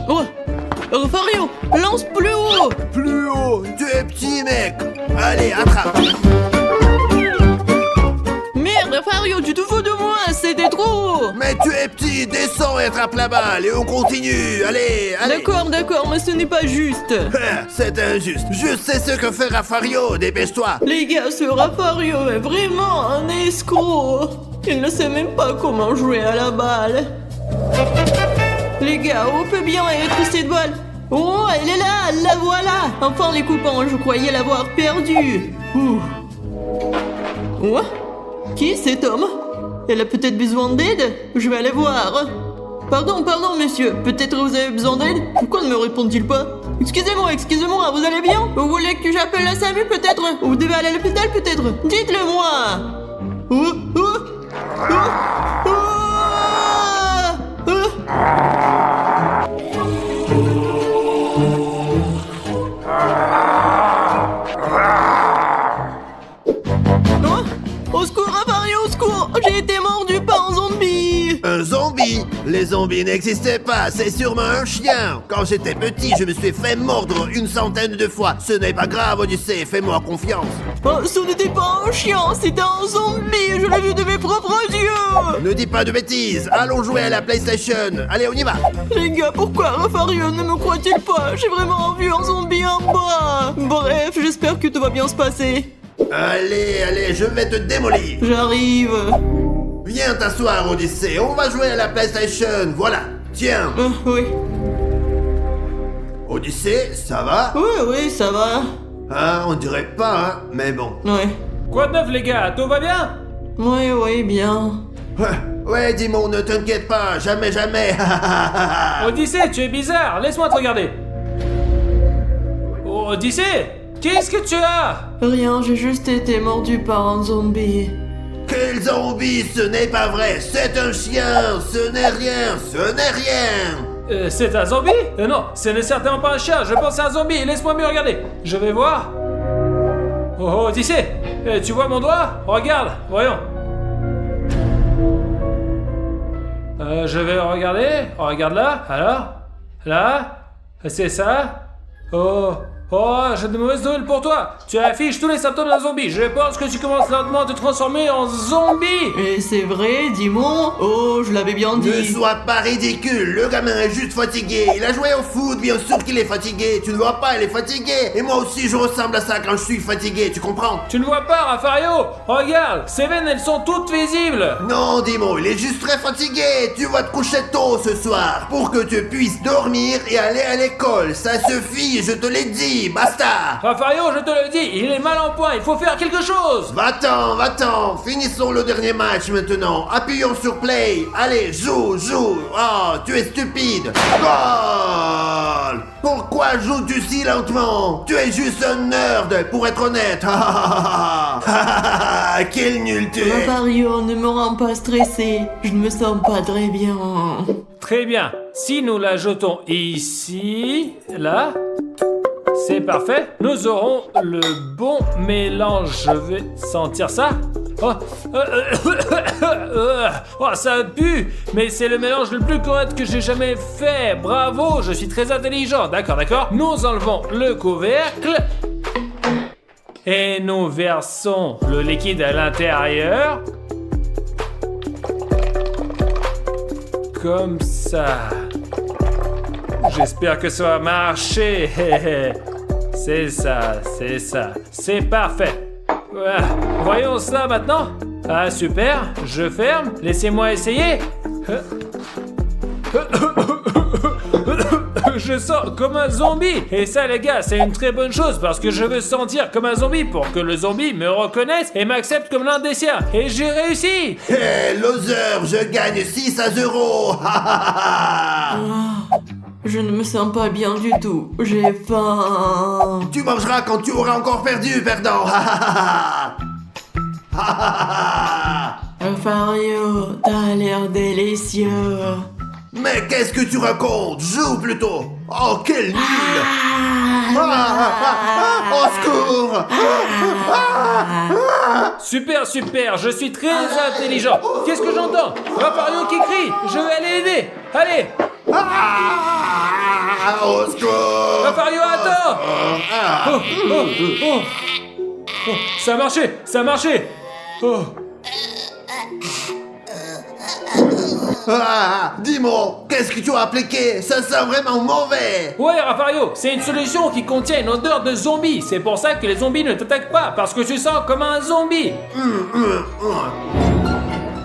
Oh, Rafario, lance plus haut. Plus haut, tu es petit mec. Allez, attrape. Merde, Rafario, tu te fous de moi, c'était trop. Mais tu es petit, descends et attrape la balle et on continue. Allez, allez. D'accord, mais ce n'est pas juste. C'est injuste. Juste c'est ce que fait Rafario, dépêche-toi. Les gars, ce Rafario est vraiment un escroc. Il ne sait même pas comment jouer à la balle. Les gars, on peut bien être cette balle. Oh, elle est là, la voilà. Enfin les copains, je croyais l'avoir perdue. Ouh. Oh, qui est cet homme? Elle a peut-être besoin d'aide? Je vais aller voir. Pardon, monsieur, peut-être vous avez besoin d'aide? Pourquoi ne me répond-il pas? Excusez-moi, vous allez bien? Vous voulez que j'appelle la SAMU peut-être? Vous devez aller à l'hôpital peut-être? Dites-le moi. Oh, oh, oh, oh, oh. Au secours, Rafario, au secours! J'ai été mordu par un zombie! Un zombie? Les zombies n'existaient pas, c'est sûrement un chien. Quand j'étais petit, je me suis fait mordre 100 de fois. Ce n'est pas grave, Odyssée, fais-moi confiance. Oh, ce n'était pas un chien, c'était un zombie! Je l'ai vu de mes propres yeux! Ne dis pas de bêtises, allons jouer à la PlayStation. Allez, on y va. Les gars, pourquoi Rafario ne me croit-il pas? J'ai vraiment vu un zombie en bas! Bref, j'espère que tout va bien se passer. Allez, je vais te démolir. J'arrive. Viens t'asseoir, Odyssée, on va jouer à la PlayStation, voilà. Tiens. Oui. Odyssée, ça va? Oui, ça va. Ah, on dirait pas, hein, mais bon. Ouais. Quoi de neuf les gars, tout va bien? Oui, bien. Ouais, Dimon, ne t'inquiète pas, jamais. Odyssée, tu es bizarre, laisse-moi te regarder. Oh, Odyssée, qu'est-ce que tu as? Rien, j'ai juste été mordu par un zombie. Quel zombie, ce n'est pas vrai, c'est un chien, ce n'est rien. C'est un zombie? Non, ce n'est certainement pas un chien, je pense à un zombie, laisse-moi mieux regarder. Je vais voir. Oh, Odyssée, tu vois mon doigt? Regarde, voyons. Je vais regarder, regarde là, alors. Là, c'est ça. Oh, j'ai de mauvaises nouvelles pour toi. Tu affiches tous les symptômes d'un zombie. Je pense que tu commences lentement à te transformer en zombie. Et c'est vrai, dis-moi. Oh, je l'avais bien dit. Ne sois pas ridicule, le gamin est juste fatigué. Il a joué au foot, bien sûr qu'il est fatigué. Tu ne vois pas, il est fatigué. Et moi aussi, je ressemble à ça quand je suis fatigué, tu comprends? Tu ne vois pas, Rafario? Regarde, ces veines, elles sont toutes visibles. Non, Dimon, il est juste très fatigué. Tu vas te coucher tôt ce soir pour que tu puisses dormir et aller à l'école. Ça suffit, je te l'ai dit. Basta! Rafario, je te le dis, il est mal en point, il faut faire quelque chose! Va-t'en, finissons le dernier match maintenant. Appuyons sur play. Allez, joue. Oh, tu es stupide. Goal! Pourquoi joues-tu si lentement? Tu es juste un nerd, pour être honnête. Quel nul tu es! Rafario, ne me rends pas stressé. Je ne me sens pas très bien. Très bien, si nous la jetons ici, là... C'est parfait, nous aurons le bon mélange. Je vais sentir ça. Oh, ça pue, mais c'est le mélange le plus correct que j'ai jamais fait. Bravo, je suis très intelligent. D'accord. Nous enlevons le couvercle et nous versons le liquide à l'intérieur. Comme ça. J'espère que ça va marcher. C'est ça. C'est parfait. Voyons cela maintenant. Ah, super. Je ferme. Laissez-moi essayer. Je sens comme un zombie. Et ça, les gars, c'est une très bonne chose parce que je veux sentir comme un zombie pour que le zombie me reconnaisse et m'accepte comme l'un des siens. Et j'ai réussi. Hé, loser, je gagne 6 à 0. Je ne me sens pas bien du tout. J'ai faim. Tu mangeras quand tu auras encore perdu, perdant. Rafario, t'as l'air délicieux. Mais qu'est-ce que tu racontes? Joue plutôt. Oh, quel nul. Au secours. Super, super, je suis très intelligent. Qu'est-ce que j'entends? Rafario qui crie. Je vais aller l'aider. Allez, Au secours. Rafario, attends. Oh. Ça a marché, ça a marché. Oh. Dis-moi, qu'est-ce que tu as appliqué? Ça sent vraiment mauvais. Ouais, Rafario, c'est une solution qui contient une odeur de zombie. C'est pour ça que les zombies ne t'attaquent pas, parce que tu sens comme un zombie.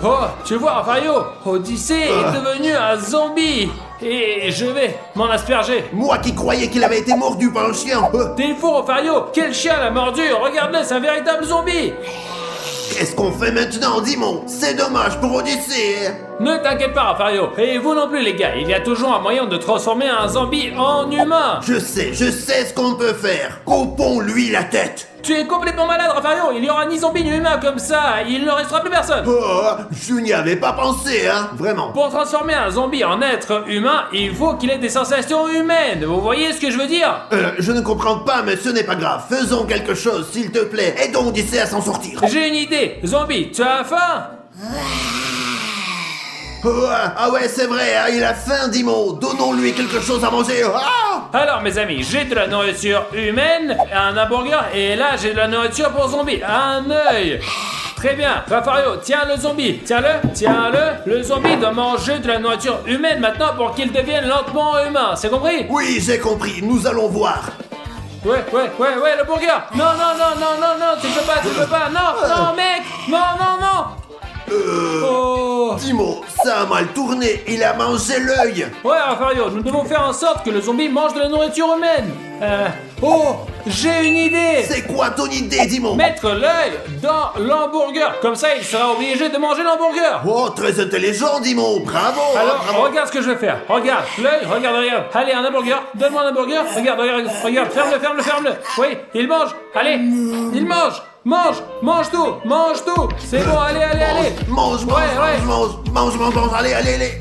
Oh, tu vois, Rafario, Odyssée est devenu un zombie. Et je vais m'en asperger. Moi qui croyais qu'il avait été mordu par un chien. T'es fou, Rafario. Quel chien l'a mordu? Regarde-le, c'est un véritable zombie. Qu'est-ce qu'on fait maintenant, dis-moi? C'est dommage pour Odyssée. Ne t'inquiète pas, Rafario. Et vous non plus, les gars. Il y a toujours un moyen de transformer un zombie en humain. Je sais ce qu'on peut faire. Coupons-lui la tête. Tu es complètement malade, Rafario. Il y aura ni zombie ni humain comme ça. Il ne restera plus personne. Oh, je n'y avais pas pensé, hein, vraiment. Pour transformer un zombie en être humain, il faut qu'il ait des sensations humaines. Vous voyez ce que je veux dire? Je ne comprends pas, mais ce n'est pas grave. Faisons quelque chose, s'il te plaît. Aidons Odyssée à s'en sortir. J'ai une idée. Zombie, tu as faim? Ah ouais, c'est vrai, hein, il a faim, dis-moi. Donnons-lui quelque chose à manger. Alors, mes amis, j'ai de la nourriture humaine, un hamburger, et là, j'ai de la nourriture pour zombie. Un œil. Très bien. Rafario, tiens le zombie. Tiens-le. Le zombie doit manger de la nourriture humaine maintenant pour qu'il devienne lentement humain. C'est compris? Oui, j'ai compris. Nous allons voir. Ouais, le burger. Non, tu peux pas. Non, mec. Non. Oh. Timo, ça a mal tourné. Il a mangé l'œil. Ouais, Rafario, nous devons faire en sorte que le zombie mange de la nourriture humaine. Oh, j'ai une idée. C'est quoi ton idée, Timo? Mettre l'œil dans l'hamburger. Comme ça, il sera obligé de manger l'hamburger. Oh, très intelligent, Timo. Bravo. Alors, bravo. regarde ce que je vais faire. Regarde, l'œil, regarde. Allez, un hamburger. Donne-moi un hamburger. Regarde. Ferme-le. Oui, il mange. Allez, il mange. Mange tout. C'est bon, allez. Mange. Allez.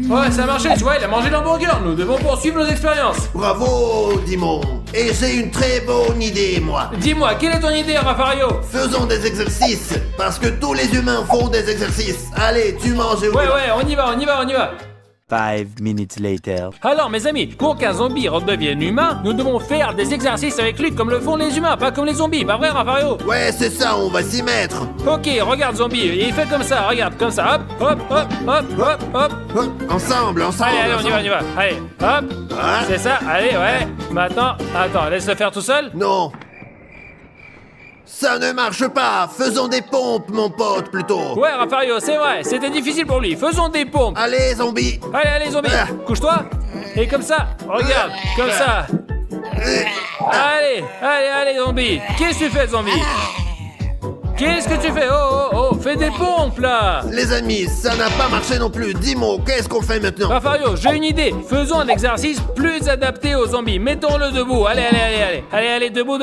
Ouais, ça a marché, tu vois, il a mangé l'hamburger. Nous devons poursuivre nos expériences. Bravo, Dimon. Et j'ai une très bonne idée, moi. Dis-moi, quelle est ton idée, Rafario? Faisons des exercices, parce que tous les humains font des exercices. Allez, tu manges et Ouais, on y va. 5 minutes later. Alors, mes amis, pour qu'un zombie redevienne humain, nous devons faire des exercices avec lui comme le font les humains, pas comme les zombies, pas vrai, Rafario? Ouais, c'est ça, on va s'y mettre. Ok, regarde, zombie, il fait comme ça, regarde, comme ça, hop. Ensemble. Allez, on y va. Allez, hop. Ah. C'est ça, allez, ouais. Maintenant, attends, laisse-le faire tout seul. Non. Ça ne marche pas. Faisons des pompes, mon pote, plutôt. Ouais, Rafario, c'est vrai, c'était difficile pour lui. Faisons des pompes. Allez, zombie. Allez, zombie, Ah. couche-toi. Et comme ça, regarde, comme ça. Allez, zombie. Qu'est-ce que tu fais, zombie? Qu'est-ce que tu fais? Oh, fais des pompes, là. Les amis, ça n'a pas marché non plus. Dis-moi, qu'est-ce qu'on fait maintenant? Rafario, j'ai une idée. Faisons un exercice plus adapté aux zombies. Mettons-le debout. Allez, debout.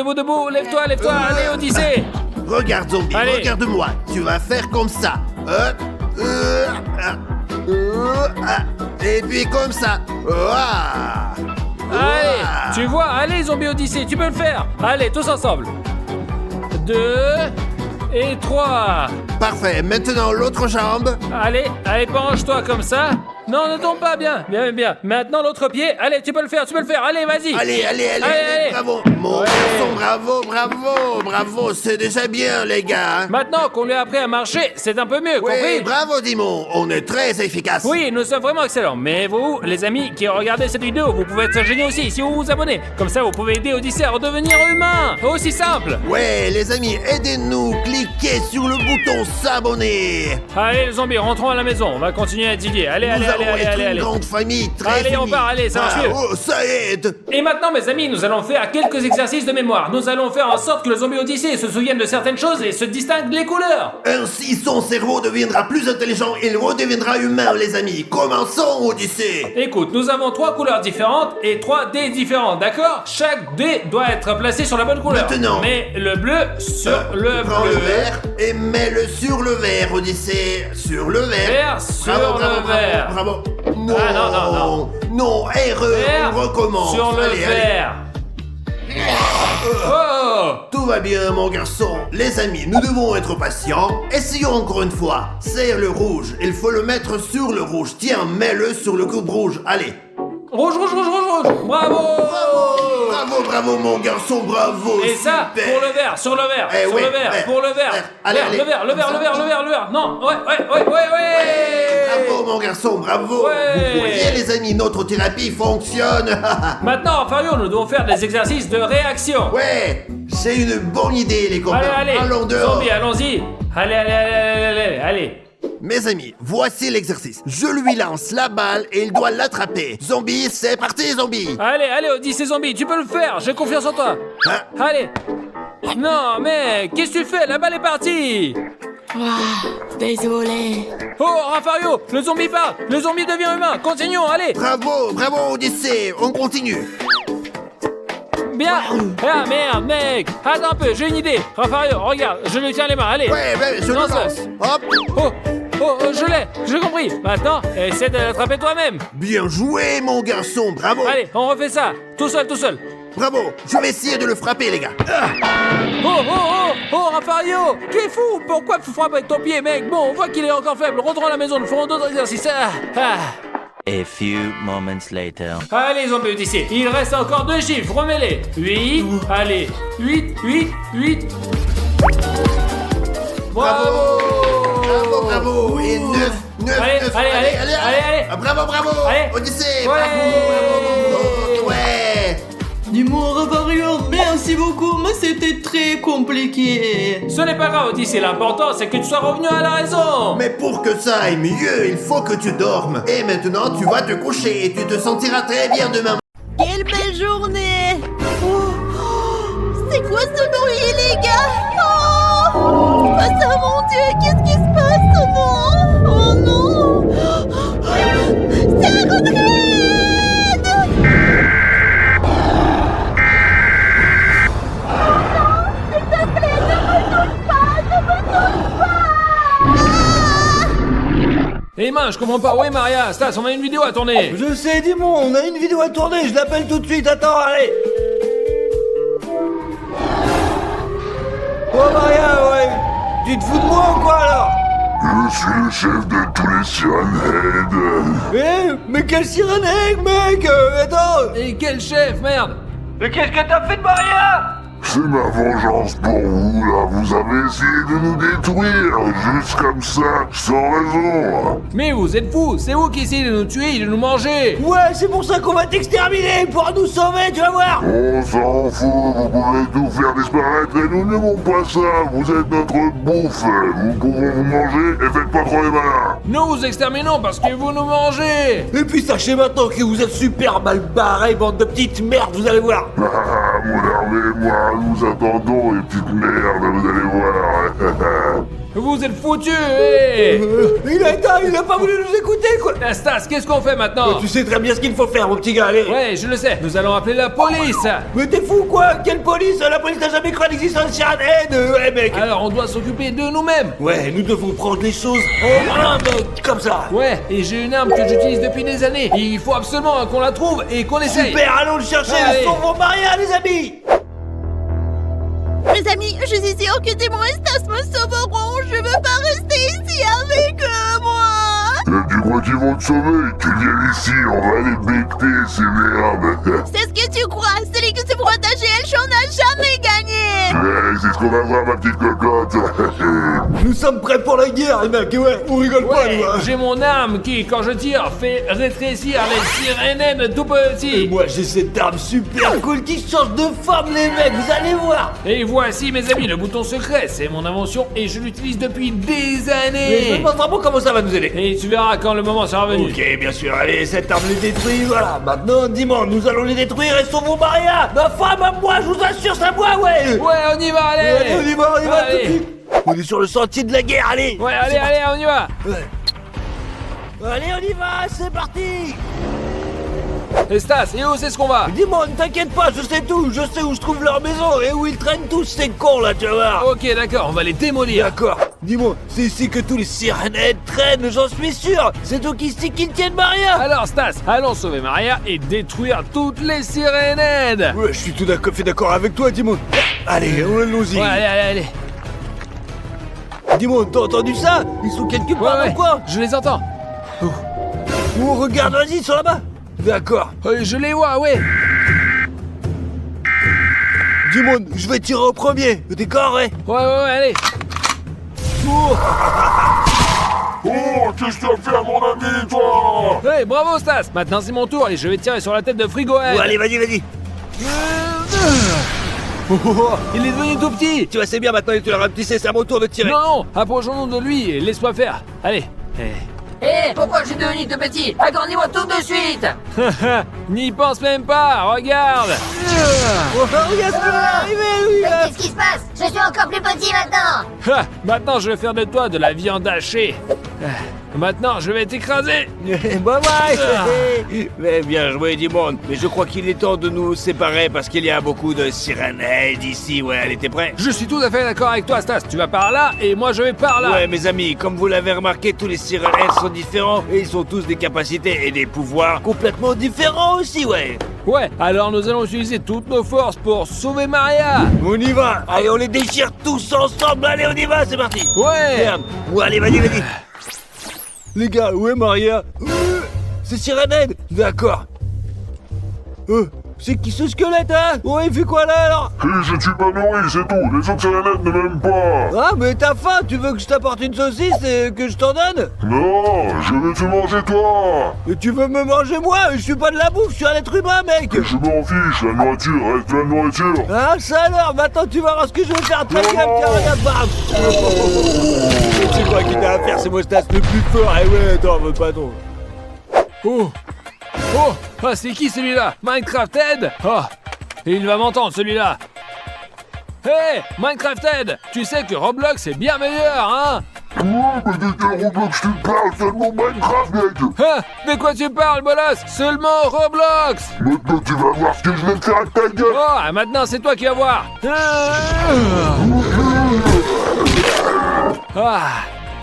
Lève-toi. Allez, Odyssée. Regarde, zombie, Allez. regarde-moi. Tu vas faire comme ça. Et puis comme ça. Allez, tu vois, allez, zombie Odyssée, tu peux le faire. Allez, tous ensemble. 2 et 3. Parfait, maintenant l'autre jambe. Allez, penche-toi comme ça. Non, ne tombe pas, bien. Maintenant l'autre pied. Allez, tu peux le faire. Allez, vas-y. Allez. Bravo. Mon garçon, bravo. C'est déjà bien, les gars. Hein. Maintenant qu'on lui a appris à marcher, c'est un peu mieux, Oui, compris? bravo, Dimon. On est très efficace. Oui, nous sommes vraiment excellents. Mais vous, les amis qui regardez cette vidéo, vous pouvez être géniaux aussi si vous vous abonnez. Comme ça, vous pouvez aider Odyssée à redevenir humain. Aussi simple. Ouais, les amis, aidez-nous. Cliquez sur le bouton s'abonner. Allez, les zombies, rentrons à la maison. On va continuer à étudier. Allez. Nous allons être une grande famille, très Allez, on unie. part, allez, ça marche mieux. Oh, ça aide. Et maintenant, mes amis, nous allons faire quelques exercices de mémoire. Nous allons faire en sorte que le zombie Odyssée se souvienne de certaines choses et se distingue les couleurs. Ainsi, son cerveau deviendra plus intelligent et il redeviendra humain, les amis. Commençons, Odyssée. Écoute, nous avons 3 couleurs différentes et 3 dés différents, d'accord? Chaque dé doit être placé sur la bonne couleur. Maintenant. Mets le bleu sur le Prends bleu. le vert et mets-le sur le vert, Odyssée. Sur le vert. Vert sur le vert. Bravo. non. Ah, non. Non, RE, Vert on recommence. sur le Allez, allez. vert. Oh! Tout va bien, mon garçon. Les amis, nous devons être patients. Essayons encore une fois. Serre le rouge. Il faut le mettre sur le rouge. Tiens, mets-le sur le coude rouge. Allez. Rouge. Bravo! Bravo, mon garçon, bravo. Et ça, super. pour le vert, sur le vert, Eh sur oui, le vert, ouais, pour le vert. ouais. Allez, allez. Le vert. Non, ouais. Bravo, mon garçon, bravo. Ouais. Vous voyez, les amis, notre thérapie fonctionne. Maintenant, Fario, nous devons faire des exercices de réaction. Ouais, c'est une bonne idée, les copains. Allez, Allons dehors. zombie, allons-y. Allez. Mes amis, voici l'exercice. Je lui lance la balle et il doit l'attraper. Zombie, c'est parti, zombie. Allez, Odyssey Zombie, tu peux le faire, j'ai confiance en toi. Hein? Allez. Non, mec, qu'est-ce que tu fais? La balle est partie. Désolé. Oh, Rafario, le zombie part. Le zombie devient humain. Continuons, allez. Bravo, Odyssée, on continue. Bien. Ah, merde, mec. Attends un peu, j'ai une idée. Rafario, regarde, je lui tiens les mains, allez. Ouais, je Non, le lance. Hop. Oh, je l'ai, j'ai compris. Maintenant, essaie de l'attraper toi-même. Bien joué, mon garçon, bravo. Allez, on refait ça. Tout seul. Bravo, je vais essayer de le frapper, les gars. Oh, Rafario, tu es fou. Pourquoi tu frappes avec ton pied, mec? Bon, on voit qu'il est encore faible. Rentrons à la maison, nous ferons d'autres exercices. A few moments later. Allez, zombie Odyssey, il reste encore 2 chiffres, remets-les. 8, allez, 8. Bravo. Et 9. Allez. Ah, bravo. Allez. Odyssée, Ouais. bravo. Ouais. Dis-moi, Rafario, merci beaucoup, mais c'était très compliqué. Ce n'est pas grave, Odyssey, l'important c'est que tu sois revenu à la raison. Mais pour que ça aille mieux, il faut que tu dormes. Et maintenant, tu vas te coucher et tu te sentiras très bien demain. Quelle belle journée! C'est quoi ce bruit, les gars? Oh mon Dieu, qu'est-ce qui se passe? Oh non! C'est la retraite! Eh mince, je comprends pas, où est Maria? Stas, on a une vidéo à tourner. Je sais, dis-moi, on a une vidéo à tourner, je l'appelle tout de suite, attends, allez. Oh Maria, ouais, tu te fous de moi ou quoi alors? Je suis le chef de tous les Sirenheads. Mais quel sirène, mec, attends. Et quel chef, merde. Mais qu'est-ce que t'as fait de Maria? C'est ma vengeance pour vous, là. Vous avez essayé de nous détruire, juste comme ça, sans raison. Mais vous êtes fous, c'est vous qui essayez de nous tuer et de nous manger. Ouais, c'est pour ça qu'on va t'exterminer, pour nous sauver, tu vas voir. On s'en fout, vous pouvez tout faire disparaître et nous n'aimons pas ça. Vous êtes notre bouffe. Nous pouvons vous manger et faites pas trop les malins. Nous vous exterminons parce que vous nous mangez. Et puis sachez maintenant que vous êtes super mal barrés, bande de petites merdes, vous allez voir. Ah, mon Hervé et moi, nous attendons les petites merdes, vous allez voir. Vous êtes foutus, eh. Il a pas voulu nous écouter, quoi. Stas, qu'est-ce qu'on fait maintenant? Tu sais très bien ce qu'il faut faire, mon petit gars, allez. Ouais, je le sais, nous allons appeler la police. Mais t'es fou, quoi? Quelle police? La police n'a jamais cru l'existence de Sirène. Ouais, mec. Alors on doit s'occuper de nous-mêmes. Ouais, nous devons prendre les choses en main, mec, comme ça. Ouais, et j'ai une arme que j'utilise depuis des années. Il faut absolument qu'on la trouve et qu'on l'essaye. Super, allons le chercher. Allez. Sauvons Maria, les amis. Mes amis, je suis sûre que Démon et Stas me sauveront. Je veux pas rester ici avec moi. Tu crois qu'ils vont te sauver? Tu viens ici, on va les becter, ces merdes. C'est ce que tu crois. Celui qui se protège et elle n'a jamais gagné. Ouais, c'est ce qu'on va voir, ma petite cocotte. Nous sommes prêts pour la guerre, les mecs. Ouais, on rigole pas, Ouais, nous. Hein. j'ai mon arme qui, quand je tire, fait rétrécir les sirénènes tout petits. Moi, j'ai cette arme super cool qui change de forme, les mecs. Vous allez voir. Et voici, mes amis, le bouton secret. C'est mon invention et je l'utilise depuis des Mais je me années. demande vraiment comment ça va nous aider. Et tu verras quand le moment sera venu. Ok, bien sûr, allez, cette arme les détruit, voilà. Maintenant, dis-moi, nous allons les détruire et sauvons Maria. Ma femme, à moi, je vous assure, c'est à moi, ouais. Ouais, on y va, allez. Allez, on y va, tout de Allez. suite. On est sur le sentier de la guerre, allez. Ouais, allez, allez, on y va. Allez, on y va, c'est parti. Et Stas, et où c'est ce qu'on va? Dis-moi, ne t'inquiète pas, je sais tout. Je sais où je trouve leur maison et où ils traînent tous ces cons, là, tu vas voir. Ok, d'accord, on va les démolir. D'accord. Dis-moi, c'est ici que tous les sirénettes traînent, j'en suis sûr. C'est donc ici qu'ils tiennent Maria. Alors Stas, allons sauver Maria et détruire toutes les sirénaides. Ouais, je suis tout d'accord avec toi, Dimon. Allez, allons-y. Ouais, allez. Dimon, t'as entendu ça? Ils sont quelque part dans le coin. Je les entends. Oh, regarde, vas-y, ils sont là-bas. D'accord. Je les vois, ouais. Dimon, je vais tirer au premier. D'accord, ouais? Ouais, allez. Oh. Oh, qu'est-ce que t'as fait à mon ami, toi? Hey, bravo Stas. Maintenant c'est mon tour et je vais tirer sur la tête de Frigohead. Ouais, allez, vas-y. Il est devenu tout petit. Tu vois, c'est bien maintenant, tu l'as rapetissé, c'est à mon tour de tirer. Non, approchons-nous de lui et laisse-moi faire. Allez. Hé, pourquoi je suis devenu tout petit? Agrandis-moi tout de suite! N'y pense même pas, regarde. Regarde ce qui va arriver, lui. Qu'est-ce qui se passe? Je suis encore plus petit maintenant! Maintenant je vais faire de toi de la viande hachée. Maintenant je vais t'écraser. Bye bye. Mais bien joué, Dimon. Mais je crois qu'il est temps de nous séparer parce qu'il y a beaucoup de sirénaides ici. Ouais, allez, t'es prêt? Je suis tout à fait d'accord avec toi Stas. Tu vas par là et moi je vais par là. Ouais, mes amis, comme vous l'avez remarqué, tous les sirénaides sont différents et ils ont tous des capacités et des pouvoirs complètement différents aussi, ouais. Ouais, alors nous allons utiliser toutes nos forces pour sauver Maria. On y va. Allez, on les déchire tous ensemble. Allez, on y va, c'est parti. Ouais. Merde. Ouais, allez, vas-y. Les gars, où est Maria? C'est Sirénède. D'accord. C'est qui ce squelette, hein? Ouais, il fait quoi là alors? Je suis pas nourri, c'est tout. Les autres sirénettes ne m'aiment pas. Ah, mais t'as faim? Tu veux que je t'apporte une saucisse et que je t'en donne? Non, je vais te manger toi. Et tu veux me manger moi? Je suis pas de la bouffe, je suis un être humain, mec. Je m'en fiche, la nourriture reste de la nourriture. Ah, ça alors, maintenant tu vas voir ce que je vais faire. Tiens, regarde, bam. C'est quoi qui t'a à faire, c'est Mostas le plus fort. Eh ouais, attends, pas trop. Oh, c'est qui celui-là? Minecrafted? Oh, il va m'entendre celui-là. Hey, Minecrafted, tu sais que Roblox est bien meilleur, hein? Ouais, mais de quel Roblox tu parles? Seulement Minecraft, mec. De quoi tu parles, Bolos? Seulement Roblox. Maintenant tu vas voir ce que je vais te faire à ta gueule. Oh, maintenant c'est toi qui vas voir.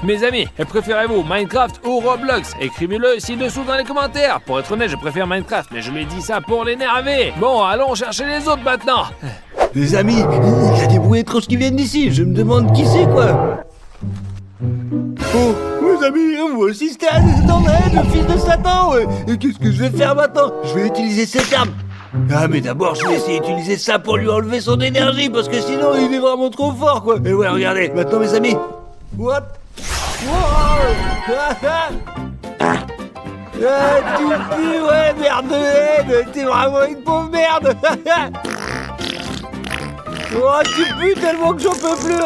Mes amis, préférez-vous Minecraft ou Roblox? Écrivez-le ci-dessous dans les commentaires. Pour être honnête, je préfère Minecraft, mais je lui ai dit ça pour l'énerver. Bon, allons chercher les autres maintenant. Les amis, il y a des bruits étranges qui viennent d'ici. Je me demande qui c'est, quoi. Oh, mes amis, moi aussi Stan, le fils de Satan, ouais. Et qu'est-ce que je vais faire maintenant? Je vais utiliser cette arme. Ah, mais d'abord, je vais essayer d'utiliser ça pour lui enlever son énergie, parce que sinon, il est vraiment trop fort, quoi. Et ouais, regardez, maintenant, mes amis. What? Wow. Tu dis, ouais, merde de haine, t'es vraiment une pauvre merde. Oh, tu pues tellement que j'en peux plus.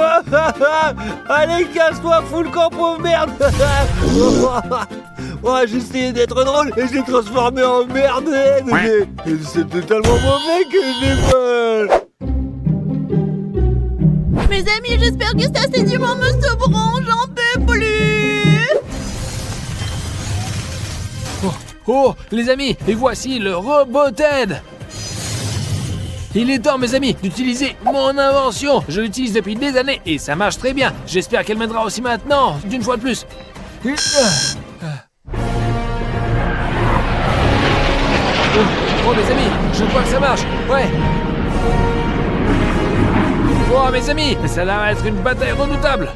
Allez, casse-toi, fous le camp, pauvre merde. Oh, j'ai essayé d'être drôle et je l'ai transformé en merde. C'est totalement mauvais que j'ai peur. Mes amis, j'espère que ça c'est du me sauveront, j'en peux plus. Oh, les amis, et voici le robot Ted. Il est temps, mes amis, d'utiliser mon invention. Je l'utilise depuis des années et ça marche très bien. J'espère qu'elle m'aidera aussi maintenant, d'une fois de plus. Oh, mes amis, je crois que ça marche. Ouais. Oh, mes amis, ça va être une bataille redoutable.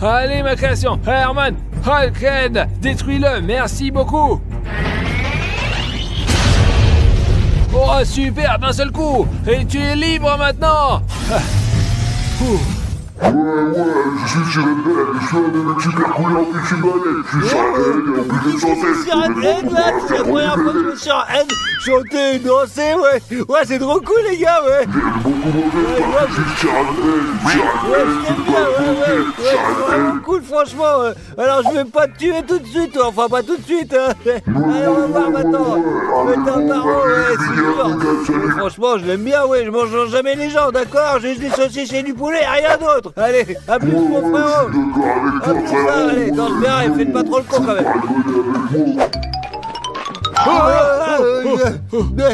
Allez, ma création, Herman, Hulkhead, détruis-le, merci beaucoup. Oh, super, d'un seul coup. Et tu es libre maintenant. Ouais, je suis Sirénède, je suis un super cool en plus, je suis balèze. Je suis Sirénède et en plus de chanter. Sirénède, là, c'est la première fois que je me suis en haine. Chanter et danser, ouais. Ouais, c'est trop cool, les gars, ouais. J'ai beaucoup mauvais, je suis Sirénède, c'est vraiment cool, franchement. Alors, je vais pas te tuer tout de suite, enfin, pas tout de suite. Allez, on va voir maintenant. Mais t'es un parent, ouais, c'est sûr. Franchement, je l'aime bien, ouais. Je mange jamais les gens, d'accord? Juste des saucisses et du poulet, rien d'autre. Allez, à plus, mon frérot. À plus, allez, danse bien et faites pas trop le con, quand même.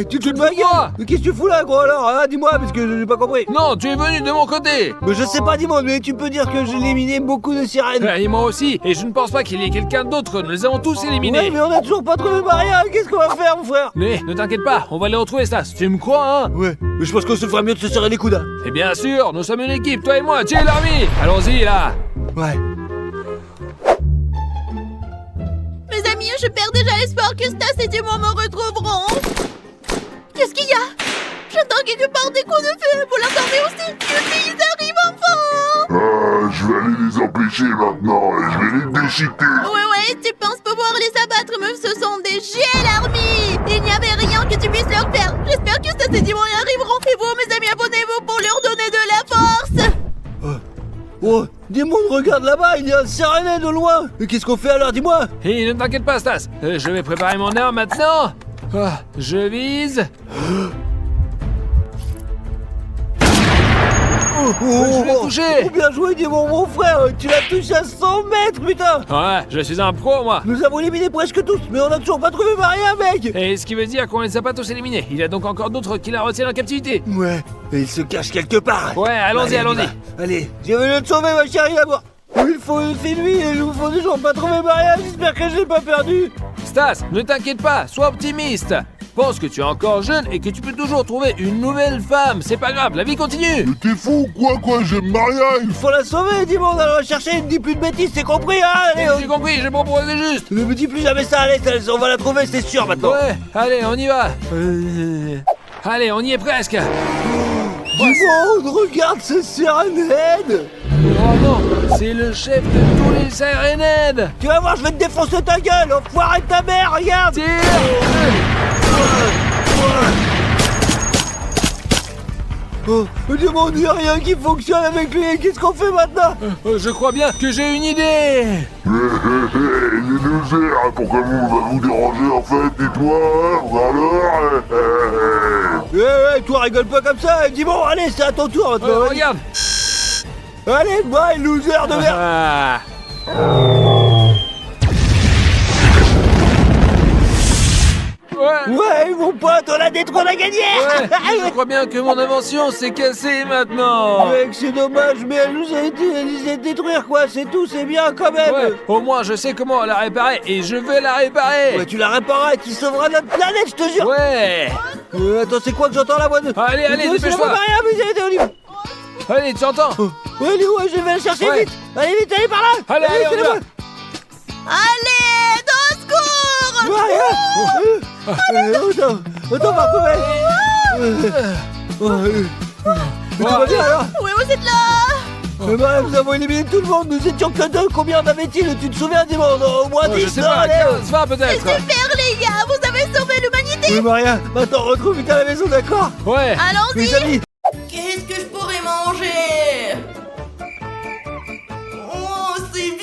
Tu te fous de ma gueule? Mais qu'est-ce que tu fous là, gros, alors? Ah, dis-moi, parce que j'ai pas compris. Non, tu es venu de mon côté. Mais je sais pas, dis-moi, mais tu peux dire que j'ai éliminé beaucoup de sirènes. Et moi aussi, et je ne pense pas qu'il y ait quelqu'un d'autre. Nous les avons tous éliminés. Ouais, mais on a toujours pas trouvé Maria. Qu'est-ce qu'on va faire, mon frère? Mais ne t'inquiète pas, on va les retrouver, Stas. Tu me crois, hein? Ouais, mais je pense qu'on se ferait mieux de se serrer les coudes, hein. Et bien sûr, nous sommes une équipe, toi et moi. Tiens, l'armée. Allons-y, là. Ouais. Mes amis, je perds déjà l'espoir que Stas et moi me retrouveront. Qu'est-ce qu'il y a? J'entends quelque part des coups de feu. Vous l'entendez aussi? Mais ils arrivent enfin. Je vais aller les empêcher maintenant et je vais les déchiqueter. Ouais, tu penses pouvoir les abattre, mais ce sont des GL Army. Il n'y avait rien que tu puisses leur faire. J'espère que Stas et y arriveront. Et vous, mes amis, abonnez-vous pour leur donner de la force. Oh, dis-moi, regarde là-bas, il y a un sirène au loin. Mais qu'est-ce qu'on fait alors, dis-moi? Et ne t'inquiète pas, Stas. Je vais préparer mon arme maintenant. Je vise. Je l'ai touché. Bien joué, dis-moi, mon frère. Tu l'as touché à 100 mètres, putain. Ouais, je suis un pro, moi. Nous avons éliminé presque tous, mais on a toujours pas trouvé Maria, mec. Et ce qui veut dire qu'on les a pas tous éliminés. Il y a donc encore d'autres qui la retiennent en captivité. Ouais, et il se cache quelque part. Ouais, allons-y. Allez, je vais te sauver, ma chérie, d'abord. Il fait nuit et il nous faut toujours pas trouver Maria. J'espère que je l'ai pas perdu. Stas, ne t'inquiète pas, sois optimiste. Pense que tu es encore jeune et que tu peux toujours trouver une nouvelle femme. C'est pas grave, la vie continue. Mais t'es fou ou quoi, j'aime Maria. Il faut la sauver, dis-moi, on va la chercher, ne dis plus de bêtises, c'est compris, hein? Allez, J'ai compris, j'ai proposé juste. Ne me dis plus jamais ça, allez, on va la trouver, c'est sûr maintenant. Ouais, allez, on y va. Allez, on y est presque. Dis-moi, regarde ce Sirenhead. Oh non, c'est le chef de tous les Sirenheads. Tu vas voir, je vais te défoncer ta gueule, enfoiré de ta mère, regarde. Tire. Oh, dis-moi, il n'y a rien qui fonctionne avec lui, qu'est-ce qu'on fait maintenant? Je crois bien que j'ai une idée. Les losers, pourquoi on va vous déranger en fait, dis-toi, alors Toi rigole pas comme ça, dis-moi, allez, c'est à ton tour maintenant. Regarde. Allez, bye, loser de merde. Ah. Ouais, mon pote, on a détruit, on a gagné. Je crois bien que mon invention s'est cassée maintenant. Mec, c'est dommage, mais elle nous a été détruire, quoi, c'est tout, c'est bien quand même. Ouais, au moins je sais comment la réparer et je vais la réparer. Ouais, tu la répareras et tu sauveras notre planète, je te jure. Ouais. Attends, c'est quoi que j'entends la voix de... Allez, dépêche-toi. Allez, tu entends? Ouais, je vais la chercher vite. Allez, vite, allez par là. Allez, on y va. Allez, au secours. Maria. Attends, Marco, tout va bien alors? Oui, vous êtes là. Maria, nous avons éliminé tout le monde, nous étions que deux, combien en avait-il? Tu te souviens, dis-moi, au moins 10, je sais pas, 15, 20 peut-être. C'est super, les gars, vous avez sauvé l'humanité. Oui, Maria, maintenant retrouve vite à la maison, d'accord? Ouais. Allons-y. Les amis. Qu'est-ce que je pourrais manger? Oh, c'est vide.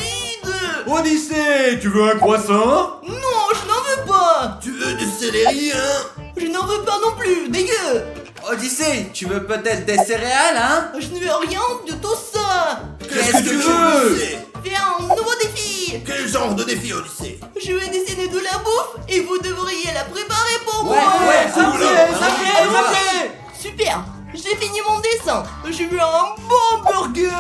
Odyssée, tu veux un croissant? Non, je n'en veux pas. Tu veux du céleri, hein? Je n'en veux pas non plus, dégueu. Odyssée, tu veux peut-être des céréales, hein? Je ne veux rien de tout ça. Qu'est-ce que tu veux? Fais un nouveau défi. Quel genre de défi, Odyssée? Je vais dessiner de la bouffe et vous devriez la préparer pour moi. ça me plaît. Super. J'ai fini mon dessin. Je veux un bon burger.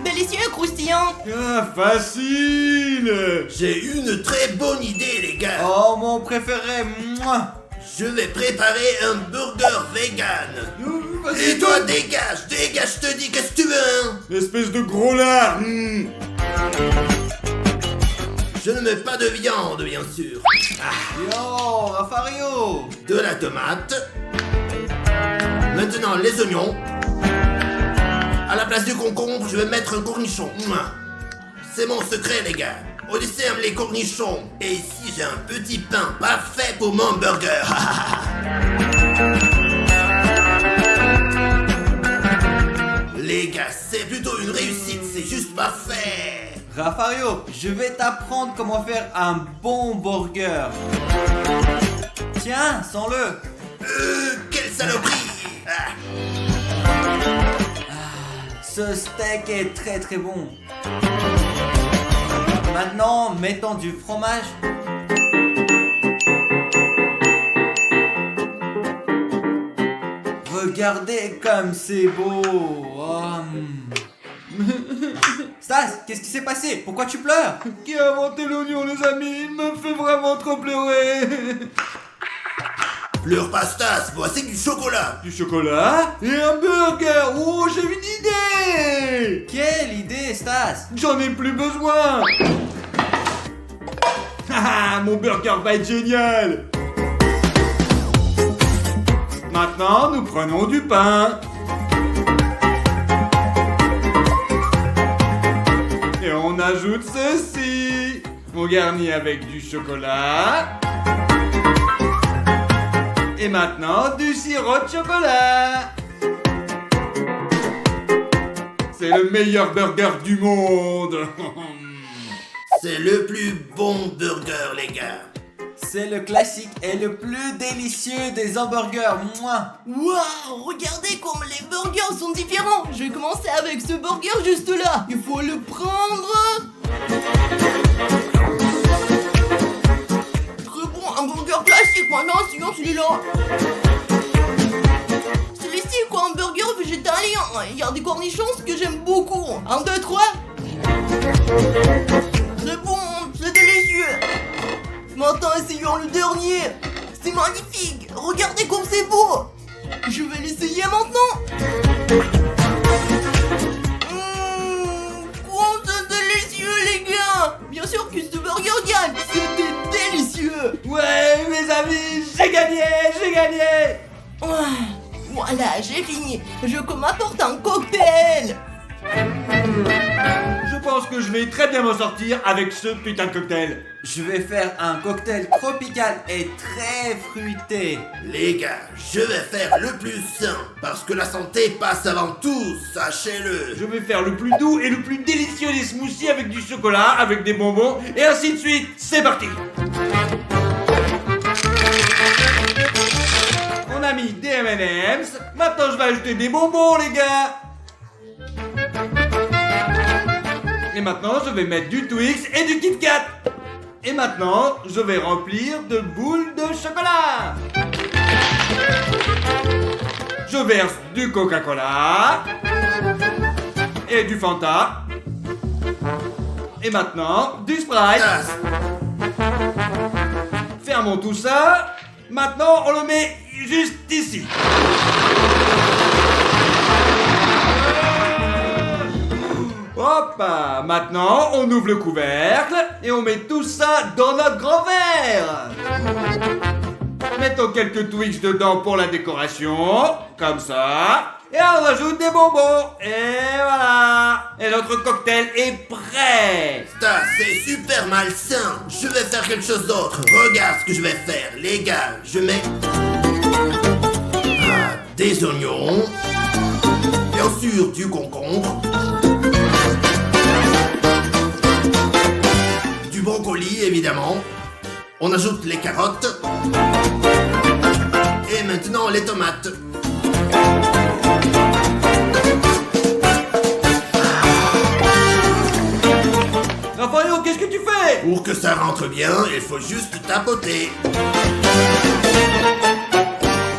Délicieux, croustillant. Ah, facile. J'ai une très bonne idée, les gars. Oh, mon préféré. Mouah. Je vais préparer un burger vegan. Et toi, dégage, je te dis, qu'est-ce que tu veux, hein? Espèce de gros lard. Je ne mets pas de viande, bien sûr. Yo, Rafario. De la tomate. Maintenant, les oignons. À la place du concombre, je vais mettre un cornichon. C'est mon secret, les gars. Odyssée aime les cornichons. Et ici, j'ai un petit pain parfait pour mon burger. Les gars, c'est plutôt une réussite. C'est juste parfait. Rafario, je vais t'apprendre comment faire un bon burger. Tiens, sens-le. Quelle saloperie. Ce steak est très très bon. Maintenant, mettons du fromage. Regardez comme c'est beau. Oh. Stas, qu'est-ce qui s'est passé? Pourquoi tu pleures? Qui a inventé l'oignon, les amis? Il me fait vraiment trop pleurer. Pleure pas, Stas, voici du chocolat. Du chocolat et un burger. Oh, j'ai une idée. Quelle idée, Stas? J'en ai plus besoin. Haha, mon burger va être génial. Maintenant, nous prenons du pain. Et on ajoute ceci. On garnit avec du chocolat. Et maintenant, du sirop de chocolat. C'est le meilleur burger du monde. C'est le plus bon burger, les gars. C'est le classique et le plus délicieux des hamburgers. Mouah. Waouh, regardez comme les burgers sont différents. Je vais commencer avec ce burger juste là. Il faut le prendre. Très bon, un burger classique. Maintenant, sinon celui-là. Celui-ci, quoi, un burger végétalien. Il y a des cornichons, ce que j'aime beaucoup. 1, 2, 3. C'est bon, c'est délicieux. Maintenant, essayons le dernier. C'est magnifique. Regardez comme c'est beau. Je vais l'essayer maintenant. Oh, c'est délicieux, les gars. Bien sûr que ce burger gagne. C'était délicieux. Ouais, mes amis, j'ai gagné. Voilà, j'ai fini. Je m'apporte un cocktail. Je pense que je vais très bien m'en sortir avec ce putain de cocktail. Je vais faire un cocktail tropical et très fruité. Les gars, je vais faire le plus sain, parce que la santé passe avant tout, sachez-le. Je vais faire le plus doux et le plus délicieux des smoothies avec du chocolat, avec des bonbons, et ainsi de suite. C'est parti. On a mis des M&M's. Maintenant, je vais ajouter des bonbons, les gars. Et maintenant, je vais mettre du Twix et du Kit Kat. Et maintenant, je vais remplir de boules de chocolat. Je verse du Coca-Cola et du Fanta. Et maintenant, du Sprite. Fermons tout ça. Maintenant, on le met juste ici. Hop, maintenant on ouvre le couvercle et on met tout ça dans notre grand verre. Mettons quelques Twix dedans pour la décoration, comme ça. Et on rajoute des bonbons. Et voilà. Et notre cocktail est prêt. Ça, c'est super malsain. Je vais faire quelque chose d'autre. Regarde ce que je vais faire, les gars. Je mets des oignons, bien sûr du concombre, du brocoli évidemment. On ajoute les carottes et maintenant les tomates. Raphaël, qu'est-ce que tu fais? Pour que ça rentre bien, il faut juste tapoter.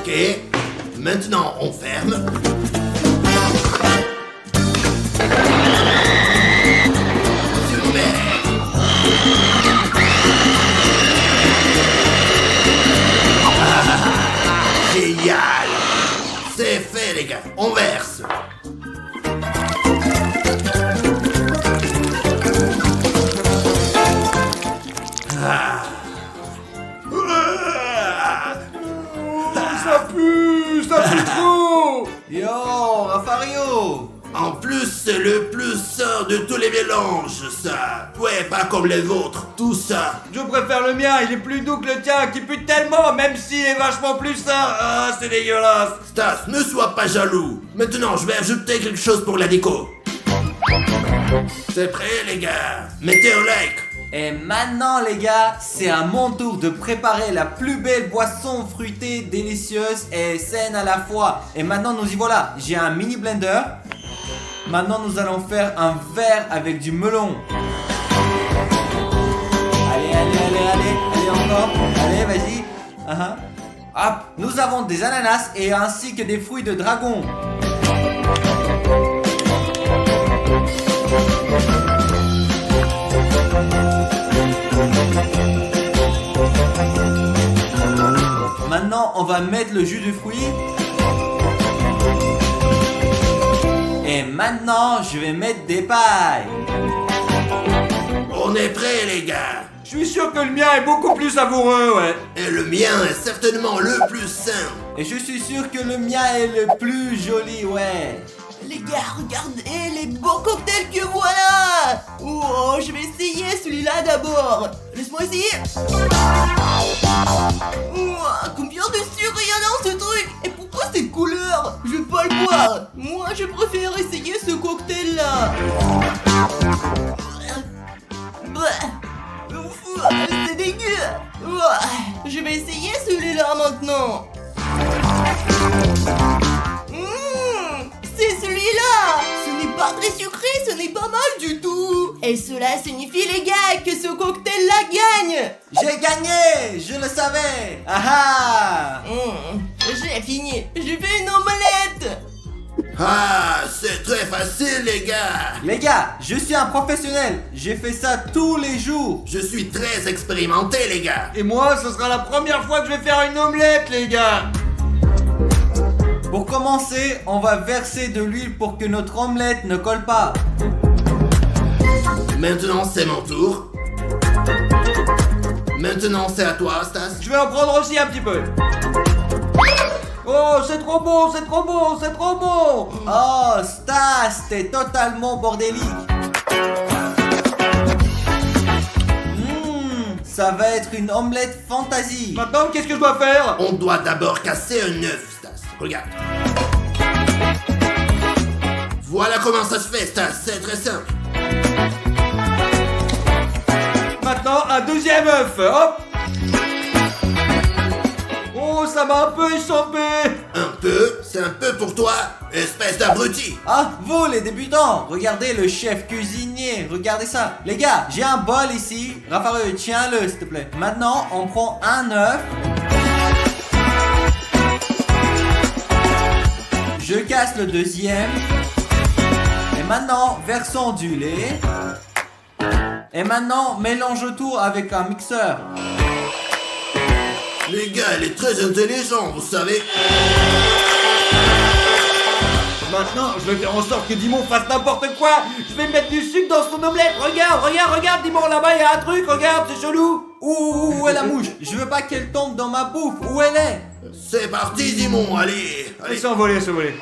Ok, maintenant on ferme. Super. Génial. C'est fait les gars, on verse. Ça pue trop. Yo, Rafario. En plus, c'est le plus sain de tous les mélanges, ça. Ouais, pas comme les vôtres, tout ça. Je préfère le mien, il est plus doux que le tien, qui pue tellement, même s'il est vachement plus sain. Ah, c'est dégueulasse. Stas, ne sois pas jaloux. Maintenant, je vais ajouter quelque chose pour la déco. C'est prêt, les gars? Mettez un like. Et maintenant les gars, c'est à mon tour de préparer la plus belle boisson fruitée, délicieuse et saine à la fois. Et maintenant nous y voilà, j'ai un mini blender. Maintenant nous allons faire un verre avec du melon. Allez encore, allez vas-y. Hop, nous avons des ananas et ainsi que des fruits de dragon. Maintenant, on va mettre le jus de fruits. Et maintenant, je vais mettre des pailles. On est prêts, les gars. Je suis sûr que le mien est beaucoup plus savoureux, ouais. Et le mien est certainement le plus sain. Et je suis sûr que le mien est le plus joli, ouais. Les gars, regardez les beaux cocktails que voilà. Oh, je vais essayer celui-là d'abord. Laisse-moi essayer. Oh, combien de sucre il y en a dans ce truc? Et pourquoi cette couleur? Je vais pas le boire. Moi, je préfère essayer ce cocktail-là. C'est dégueu. Je vais essayer celui-là maintenant. C'est celui-là. Ce n'est pas très sucré, ce n'est pas mal du tout. Et cela signifie, les gars, que ce cocktail-là gagne. J'ai gagné, je le savais. Ah ah. J'ai fini. J'ai fait une omelette. Ah, c'est très facile, les gars. Les gars, je suis un professionnel. J'ai fait ça tous les jours. Je suis très expérimenté, les gars. Et moi, ce sera la première fois que je vais faire une omelette, les gars. Pour commencer, on va verser de l'huile pour que notre omelette ne colle pas. Maintenant, c'est mon tour. Maintenant, c'est à toi, Stas. Je vais en prendre aussi un petit peu. Oh, c'est trop bon, c'est trop bon, c'est trop bon. Oh, Stas, t'es totalement bordélique. Ça va être une omelette fantasy. Maintenant, qu'est-ce que je dois faire? On doit d'abord casser un œuf, Stas. Regarde. Voilà comment ça se fait, Stas. C'est très simple. Maintenant, un deuxième œuf. Hop. Oh, ça m'a un peu échappé. Un peu? C'est un peu pour toi, espèce d'abruti. Ah, vous les débutants, regardez le chef cuisinier, regardez ça. Les gars, j'ai un bol ici. Raphaël, tiens-le s'il te plaît. Maintenant, on prend un œuf. Je casse le deuxième. Et maintenant, versons du lait. Et maintenant, mélange tout avec un mixeur. Les gars, elle est très intelligente, vous savez. Maintenant, je vais faire en sorte que Dimon fasse n'importe quoi. Je vais mettre du sucre dans son omelette. Regarde, regarde, regarde, Dimon, là-bas, il y a un truc. Regarde, c'est chelou. Où est la mouche? Je veux pas qu'elle tombe dans ma bouffe. Où elle est? C'est parti, Dimon, allez. Allez, s'envoler, s'envoler.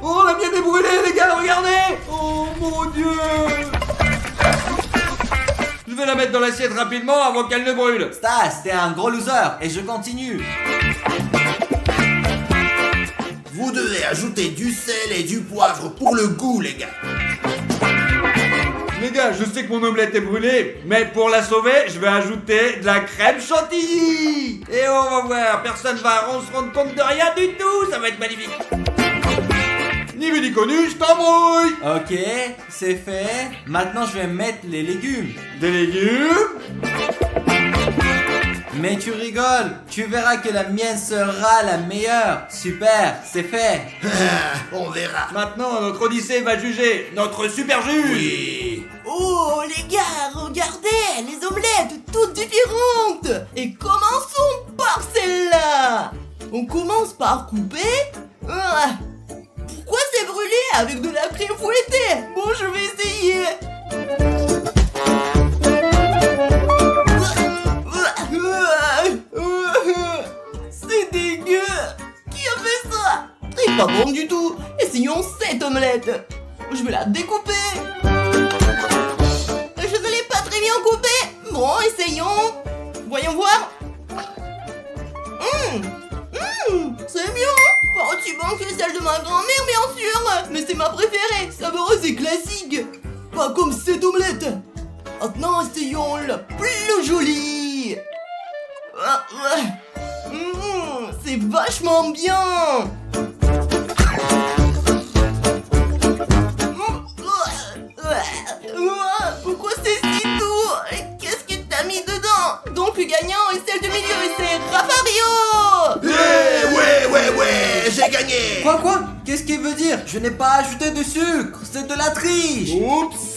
Oh, la mienne est brûlée, les gars, regardez. Oh, mon Dieu. Je vais la mettre dans l'assiette rapidement avant qu'elle ne brûle. Stas, t'es un gros loser. Et je continue. Vous devez ajouter du sel et du poivre pour le goût, les gars. Les gars, je sais que mon omelette est brûlée, mais pour la sauver, je vais ajouter de la crème chantilly. Et on va voir, personne va se rendre compte de rien du tout, ça va être magnifique. Ni vu ni connu, je t'embrouille. Ok, c'est fait. Maintenant, je vais mettre les légumes. Des légumes. Mais tu rigoles, tu verras que la mienne sera la meilleure. Super, c'est fait. On verra. Maintenant, notre Odyssée va juger notre super juge. Oui. Oh, les gars, regardez, les omelettes toutes différentes. Et commençons par celle-là. On commence par couper. Pourquoi c'est brûlé avec de la crème fouettée? Bon, je vais essayer. C'est dégueu. Qui a fait ça? C'est pas bon du tout. Essayons cette omelette. Je vais la découper. Je ne l'ai pas très bien coupée. Bon, essayons. Voyons voir. C'est bien. Pas aussi bon que celle de ma grand-mère, bien sûr. Mais c'est ma préférée. Savoureuse et classique. Pas comme cette omelette. Maintenant, essayons la plus jolie. C'est vachement bien. Pourquoi c'est si doux? Qu'est-ce que t'as mis dedans? Donc le gagnant est celle du milieu et c'est Rafario. Quoi? Qu'est-ce qu'il veut dire? Je n'ai pas ajouté de sucre, c'est de la triche. Oups.